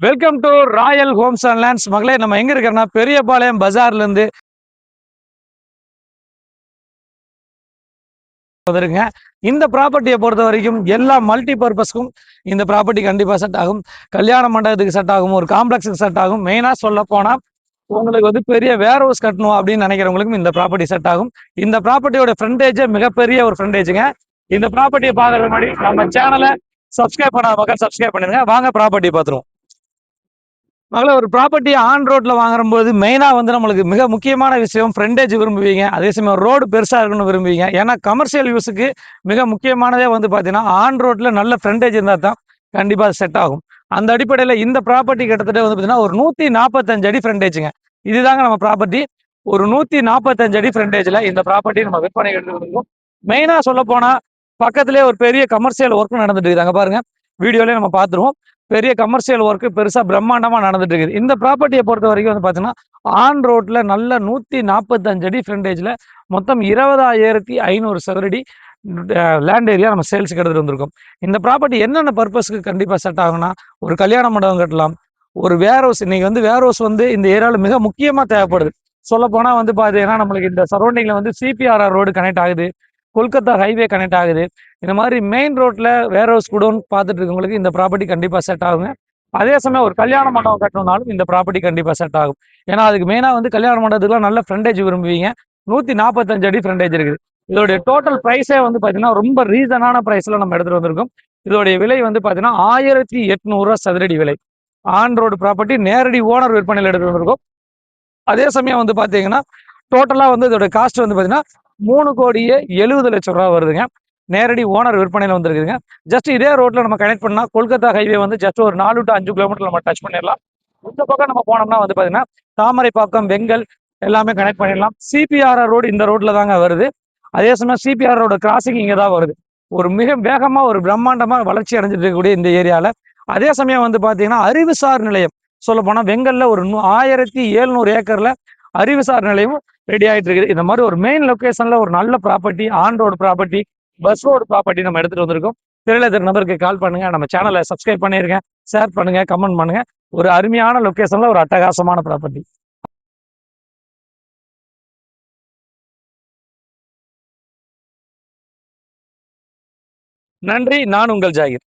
Welcome to Royal Holmes and lands. மகளே, நம்ம எங்க இருக்கிறோம்னா பெரியபாளையம் பஜார்ல இருந்து வந்துருங்க. இந்த ப்ராப்பர்ட்டியை பொறுத்த வரைக்கும் எல்லா மல்டி பர்பஸ்க்கும் இந்த ப்ராப்பர்ட்டி கண்டிப்பா செட் ஆகும். கல்யாண மண்டபத்துக்கு செட் ஆகும், ஒரு காம்ப்ளெக்ஸுக்கு செட் ஆகும். மெயினா சொல்ல போனா உங்களுக்கு வந்து பெரிய வேர் ஹவுஸ் கட்டணும் அப்படின்னு நினைக்கிறவங்களுக்கும் இந்த ப்ராப்பர்ட்டி செட் ஆகும். இந்த ப்ராப்பர்ட்டியோட ஃப்ரண்டேஜ் மிகப்பெரிய ஒரு ஃப்ரண்டேஜுங்க. இந்த ப்ராப்பர்ட்டியை பார்க்கறது முன்னாடி நம்ம சேனலை சப்ஸ்கிரைப் பண்ணாத பக்கம் சப்ஸ்கிரைப் பண்ணிருங்க. வாங்க ப்ராப்பர்ட்டி பார்த்துருவோம். மகள ஒரு ப்ராப்பர்ட்டி ஆன் ரோட்ல வாங்கும்போது மெயினா வந்து நம்மளுக்கு மிக முக்கியமான விஷயம் ஃப்ரண்டேஜ் விரும்புவீங்க. அதே சமயம் ரோடு பெருசா இருக்கணும்னு விரும்புவீங்க. ஏன்னா கமர்ஷியல் யூஸுக்கு மிக முக்கியமானதே வந்து பார்த்தீங்கன்னா, ஆன் ரோட்ல நல்ல ஃப்ரண்டேஜ் இருந்தா தான் கண்டிப்பா செட் ஆகும். அந்த அடிப்படையில இந்த ப்ராப்பர்ட்டி கிட்டத்தட்ட வந்து பார்த்தீங்கன்னா, ஒரு 145 அடி ஃப்ரண்டேஜுங்க. இதுதாங்க நம்ம ப்ராப்பர்ட்டி. ஒரு 145 அடி ஃப்ரண்டேஜ்ல இந்த ப்ராப்பர்ட்டி நம்ம விற்பனை எடுத்துருக்கோம். மெயினா சொல்லப்போனா, பக்கத்திலேயே ஒரு பெரிய கமர்ஷியல் ஒர்க் நடந்துட்டு இருக்குது. அங்க பாருங்க. வீடியோலயே நம்ம பார்த்துருவோம். பெரிய கமர்ஷியல் ஒர்க் பெருசா பிரம்மாண்டமா நடந்துட்டு இருக்குது. இந்த ப்ராப்பர்ட்டியை பொறுத்த வரைக்கும் வந்து பார்த்தீங்கன்னா, ஆன் ரோட்ல நல்ல 145 அடி ஃப்ரண்டேஜ்ல மொத்தம் 20,500 சதுரடி லேண்ட் ஏரியா நம்ம சேல்ஸுக்கு எடுத்துட்டு வந்திருக்கோம். இந்த ப்ராப்பர்ட்டி என்னென்ன பர்பஸ்க்கு கண்டிப்பா செட் ஆகும்னா, ஒரு கல்யாண மண்டபம் கட்டலாம். ஒரு வேர் ஹவுஸ், இன்னைக்கு வந்து வேர் ஹவுஸ் வந்து இந்த ஏரியால மிக முக்கியமா தேவைப்படுது. சொல்லப்போனா வந்து பார்த்தீங்கன்னா, நம்மளுக்கு இந்த சரௌண்டிங்ல வந்து சிபிஆர்ஆர் ரோடு கனெக்ட் ஆகுது. கொல்கத்தா ஹைவே கனெக்ட் ஆகுது. இந்த மாதிரி மெயின் ரோட்ல வேர் ஹவுஸ் குடோன் பார்த்துட்டு இருக்கவங்களுக்கு இந்த ப்ராப்பர்ட்டி கண்டிப்பா செட் ஆகுங்க. அதே சமயம் ஒரு கல்யாண மண்டபம் கட்டணும்னாலும் இந்த ப்ராப்பர்ட்டி கண்டிப்பா செட் ஆகும். ஏன்னா அதுக்கு மெயினா வந்து கல்யாண மண்டபத்துக்குலாம் நல்ல ஃப்ரண்டேஜ் விரும்புவீங்க. 145 அடி ஃப்ரண்டேஜ் இருக்குது. இதோடைய டோட்டல் பிரைஸே வந்து பார்த்தீங்கன்னா, ரொம்ப ரீசனான பிரைஸ்ல நம்ம எடுத்துட்டு வந்திருக்கோம். இதோடைய விலை வந்து பார்த்தீங்கன்னா, ரூ. 1,800 சதுரடி விலை. ஆன் ரோடு ப்ராப்பர்ட்டி நேரடி ஓனர் விற்பனையில் எடுத்துட்டு வந்திருக்கோம். அதே சமயம் வந்து பார்த்தீங்கன்னா, டோட்டலா வந்து இதோட காஸ்ட் வந்து பார்த்தீங்கன்னா, ரூ. 3,70,00,000 வருதுங்க. நேரடி ஓனர் விற்பனையில வந்திருக்குதுங்க. ஜஸ்ட் இதே ரோட்ல நம்ம கனெக்ட் பண்ணா கொல்கத்தா ஹைவே வந்து ஜஸ்ட் ஒரு 4 டூ 5 கிலோமீட்டர் நம்ம டச் பண்ணிடலாம். இந்த பக்கம் நம்ம போனோம்னா வந்து பார்த்தீங்கன்னா, தாமரைப்பாக்கம், வெங்கல் எல்லாமே கனெக்ட் பண்ணிடலாம். சிபிஆர்ஆர் ரோடு இந்த ரோட்ல தாங்க வருது. அதே சமயம் சிபிஆர் ரோட கிராசிங் இங்க தான் வருது. ஒரு மிக வேகமா ஒரு பிரம்மாண்டமா வளர்ச்சி அடைஞ்சிட்டு இருக்கக்கூடிய இந்த ஏரியால, அதே சமயம் வந்து பார்த்தீங்கன்னா, அறிவுசார் நிலையம் சொல்லப்போனா வெங்கல்ல ஒரு 1,700 ஏக்கர்ல அறிவுசார் நிலையம் ரெடி ஆயிட்டு இருக்குது. இந்த மாதிரி ஒரு மெயின் லொகேஷன்ல ஒரு நல்ல property, on road property, bus road property நம்ம எடுத்துட்டு வந்திருக்கோம். திரையில தெரிய நபருக்கு கால் பண்ணுங்க. நம்ம சேனலை சப்ஸ்கிரைப் பண்ணிருங்க, ஷேர் பண்ணுங்க, கமெண்ட் பண்ணுங்க. ஒரு அருமையான லொகேஷன்ல ஒரு அட்டகாசமான ப்ராப்பர்ட்டி. நன்றி. நான் உங்கள் ஜாகிர்.